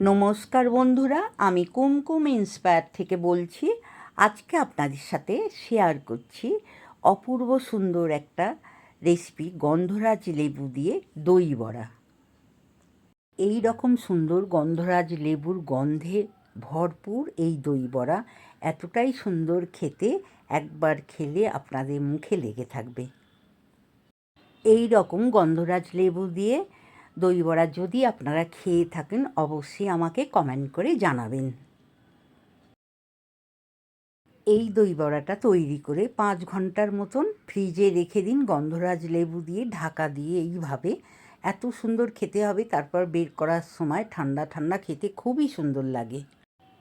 নমস্কার বন্ধুরা, আমি কুমকুম ইন্সপায়ার থেকে বলছি। আজকে আপনাদের সাথে শেয়ার করছি অপূর্ব সুন্দর একটা রেসিপি, গন্ধরাজ লেবু দিয়ে দই বড়া। এই রকম সুন্দর গন্ধরাজ লেবুর গন্ধে ভরপুর এই দই বড়া এতটাই সুন্দর খেতে, একবার খেলে আপনাদের মুখে লেগে থাকবে। এই রকম গন্ধরাজ লেবু দিয়ে দই বড়া যদি আপনারা খেয়ে থাকেন, অবশ্যই আমাকে কমেন্ট করে জানাবেন। এই দই বড়াটা তৈরি করে 5 ঘন্টার মতন ফ্রিজে রেখে দিন, গন্ধরাজ লেবু দিয়ে ঢাকা দিয়ে। এইভাবে এত সুন্দর খেতে হবে, তারপর বের করার সময় ঠান্ডা ঠান্ডা খেতে খুবই সুন্দর লাগে।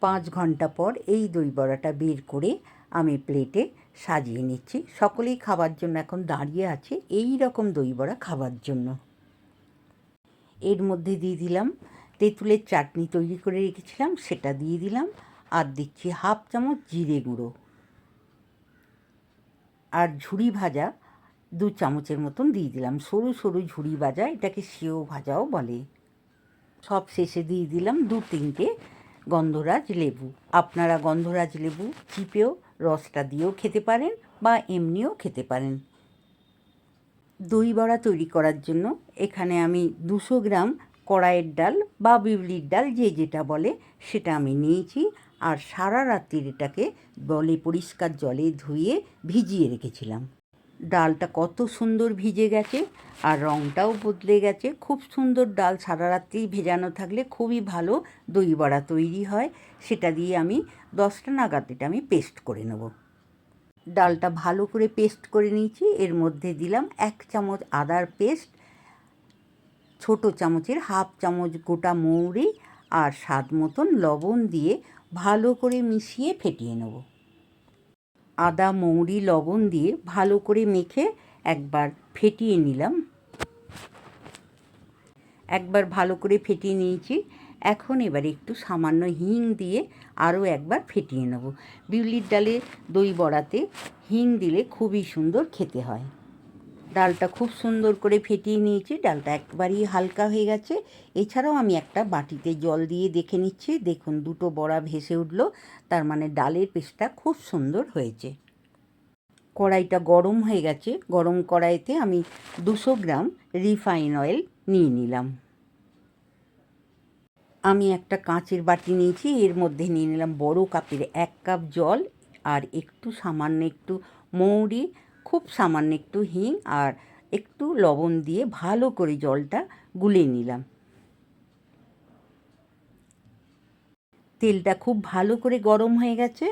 5 ঘন্টা পর এই দই বড়াটা বের করে আমি প্লেটে সাজিয়ে নিচ্ছি। সকলেই খাবার জন্য এখন দাঁড়িয়ে আছে এই রকম দই বড়া খাবার জন্য। এর মধ্যে দিয়ে দিলাম তেঁতুলের চাটনি তৈরি করে রেখেছিলাম, সেটা দিয়ে দিলাম। আর দিচ্ছি 1/2 চামচ জিরে গুঁড়ো, আর ঝুরি ভাজা 2 চামচের মতন দিয়ে দিলাম। সরু সরু ঝুরি ভাজা, এটাকে সেও ভাজাও বলে। সব শেষে দিয়ে দিলাম 2-3টে গন্ধরাজ লেবু। আপনারা গন্ধরাজ লেবু চিপেও রসটা দিয়েও খেতে পারেন বা এমনিও খেতে পারেন। দই বড়া তৈরি করার জন্য এখানে আমি 200 গ্রাম কড়াইয়ের ডাল বা বিউলির ডাল, যে যেটা বলে, সেটা আমি নিয়েছি। আর সারা রাত্রির এটাকে পরিষ্কার জলে ধুয়ে ভিজিয়ে রেখেছিলাম। ডালটা কত সুন্দর ভিজে গেছে, আর রঙটাও বদলে গেছে। খুব সুন্দর ডাল সারা রাত্রি ভেজানো থাকলে খুবই ভালো দই বড়া তৈরি হয়। সেটা দিয়ে আমি 10টা নাগাদ এটা আমি পেস্ট করে নেব। ডালটা ভালো করে পেস্ট করে নিয়েছি। এর মধ্যে দিলাম 1 চামচ আদার পেস্ট, ছোট চামচের 1/2 চামচ গোটা মৌরি, আর স্বাদ মতন লবণ দিয়ে ভালো করে মিশিয়ে ফেটিয়ে নেব। আদা, মৌরি, লবণ দিয়ে ভালো করে মেখে একবার ফেটিয়ে নিলাম। একবার ভালো করে ফেটিয়ে নিয়েছি। এখন এবার একটু সামান্য হিং দিয়ে আরও একবার ফেটিয়ে নেব। বিউলির ডালে দই বড়াতে হিং দিলে খুবই সুন্দর খেতে হয়। ডালটা খুব সুন্দর করে ফেটিয়ে নিয়েছি। ডালটা একবারই হালকা হয়ে গেছে। এছাড়াও আমি একটা বাটিতে জল দিয়ে দেখে নিচ্ছি। দেখুন, 2টো বড়া ভেসে উঠল, তার মানে ডালের পেস্টটা খুব সুন্দর হয়েছে। কড়াইটা গরম হয়ে গেছে। গরম কড়াইতে আমি 200 গ্রাম রিফাইন অয়েল নিয়ে নিলাম। আমি একটা কাঁচের বাটি নিয়েছি, এর মধ্যে নিয়ে নিলাম বড় কাপের 1 কাপ জল, আর একটু সামান্য একটু মৌরি, খুব সামান্য একটু হিং আর একটু লবণ দিয়ে ভালো করে জলটা গুলে নিলাম। তেলটা খুব ভালো করে গরম হয়ে গেছে।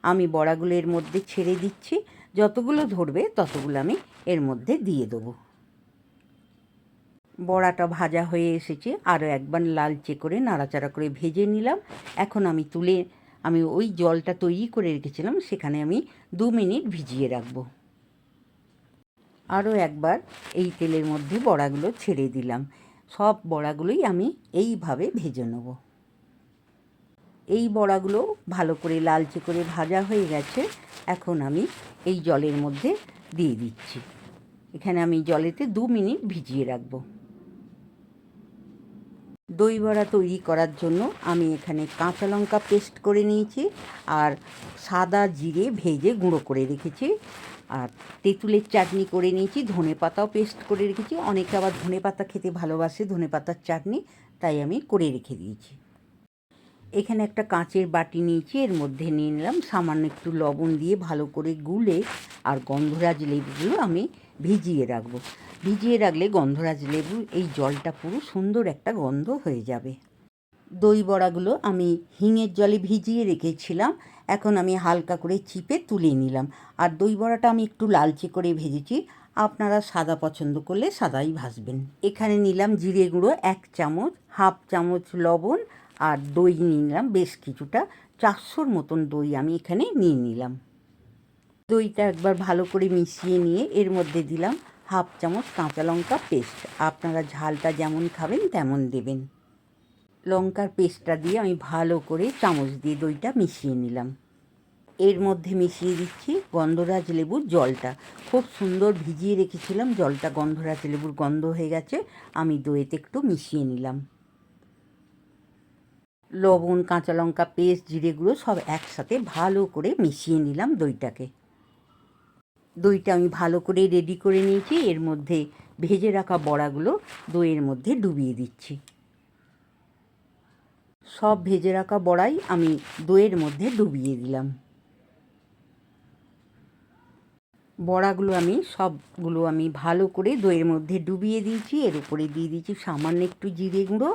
আমি বড়াগুলো এর মধ্যে ছেড়ে দিচ্ছি। যতগুলো ধরবে ততগুলো আমি এর মধ্যে দিয়ে দেবো। বড়াটা ভাজা হয়ে এসেছে, আরও একবার লালচে করে নাড়াচাড়া করে ভেজে নিলাম। এখন আমি তুলে ওই জলটা তৈরি করে রেখেছিলাম, সেখানে আমি 2 মিনিট ভিজিয়ে রাখবো। আরও একবার এই তেলের মধ্যে বড়াগুলো ছেড়ে দিলাম। সব বড়াগুলোই আমি এইভাবে ভেজে নেব। এই বড়াগুলো ভালো করে লালচে করে ভাজা হয়ে গেছে। এখন আমি এই জলের মধ্যে দিয়ে দিচ্ছি। এখানে আমি জলেতে 2 মিনিট ভিজিয়ে রাখবো। দই বড়া তৈরি করার জন্য আমি এখানে কাঁচা লঙ্কা পেস্ট করে নিয়েছি, আর সাদা জিরে ভেজে গুঁড়ো করে রেখেছি, আর তেঁতুলের চাটনি করে নিয়েছি। ধনেপাতাও পেস্ট করে রেখেছি। অনেকে আবার ধনেপাতা খেতে ভালোবাসে, ধনেপাতার চাটনি, তাই আমি করে রেখে দিয়েছি। এখানে একটা কাঁচের বাটি নিয়েছি, এর মধ্যে নিয়ে নিলাম সামান্য একটু লবণ দিয়ে ভালো করে গুলে, আর গন্ধরাজ লেবুগুলো আমি ভিজিয়ে রাখবো। ভিজিয়ে রাখলে গন্ধরাজ লেবুর এই জলটা পুরো সুন্দর একটা গন্ধ হয়ে যাবে। দই বড়াগুলো আমি হিঙের জলে ভিজিয়ে রেখেছিলাম। এখন আমি হালকা করে চিপে তুলে নিলাম। আর দই বড়াটা আমি একটু লালচে করে ভেজেছি। আপনারা সাদা পছন্দ করলে সাদাই ভাজবেন। এখানে নিলাম জিরে গুঁড়ো 1 চামচ, 1/2 চামচ লবণ, আর দই নিয়ে নিলাম বেশ কিছুটা। 400 মতন দই আমি এখানে নিয়ে নিলাম। দইটা একবার ভালো করে মিশিয়ে নিয়ে এর মধ্যে দিলাম 1/2 চামচ কাঁচা লঙ্কা পেস্ট। আপনারা ঝালটা যেমন খাবেন তেমন দেবেন। লঙ্কার পেস্টটা দিয়ে আমি ভালো করে চামচ দিয়ে দইটা মিশিয়ে নিলাম। এর মধ্যে মিশিয়ে দিচ্ছি গন্ধরাজ লেবুর জলটা। খুব সুন্দর ভিজিয়ে রেখেছিলাম, জলটা গন্ধরাজ লেবুর গন্ধ হয়ে গেছে। আমি দইতে একটু মিশিয়ে নিলাম। লবণ, কাঁচা লঙ্কা পেস্ট, জিরে গুঁড়ো সব একসাথে ভালো করে মিশিয়ে নিলাম দইটাকে। দইটা আমি ভালো করে রেডি করে নিয়েছি। এর মধ্যে ভেজে রাখা বড়াগুলো দইয়ের মধ্যে ডুবিয়ে দিচ্ছি। সব ভেজে রাখা বড়াই আমি দইয়ের মধ্যে ডুবিয়ে দিলাম। বড়াগুলো সবগুলো আমি ভালো করে দইয়ের মধ্যে ডুবিয়ে দিয়েছি। এর উপরে দিয়ে দিয়েছি সামান্য একটু জিরে গুঁড়ো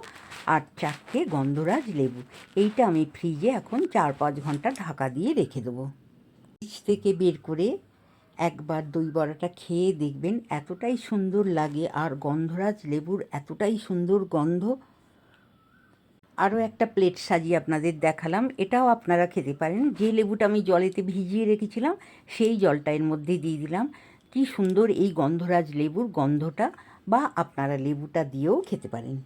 আর 4টে গন্ধরাজ লেবু। এইটা আমি ফ্রিজে এখন 4-5 ঘন্টা ঢাকা দিয়ে রেখে দেবো। ফ্রিজ থেকে বের করে একবার দই বড়াটা খেয়ে দেখবেন, এতটাই সুন্দর লাগে আর গন্ধরাজ লেবুর এতটাই সুন্দর গন্ধ। আরও একটা প্লেট সাজিয়ে আপনাদের দেখালাম, এটাও আপনারা খেতে পারেন। যে লেবুটা আমি জলেতে ভিজিয়ে রেখেছিলাম সেই জলটা এর মধ্যে দিয়ে দিলাম। কি সুন্দর এই গন্ধরাজ লেবুর গন্ধটা, বা আপনারা লেবুটা দিয়েও খেতে পারেন।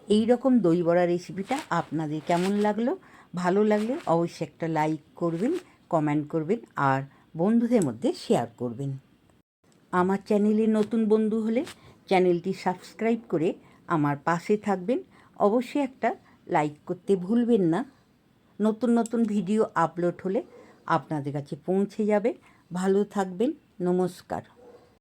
এই রকম দই বড়া রেসিপিটা আপনাদের কেমন লাগলো? ভালো লাগলে অবশ্যই একটা লাইক করবেন, কমেন্ট করবেন আর বন্ধুদের মধ্যে শেয়ার করবেন। আমার চ্যানেলে নতুন বন্ধু হলে চ্যানেলটি সাবস্ক্রাইব করে আমার পাশে থাকবেন। অবশ্যই একটা লাইক করতে ভুলবেন না। নতুন নতুন ভিডিও আপলোড হলে আপনাদের কাছে পৌঁছে যাবে। ভালো থাকবেন। নমস্কার।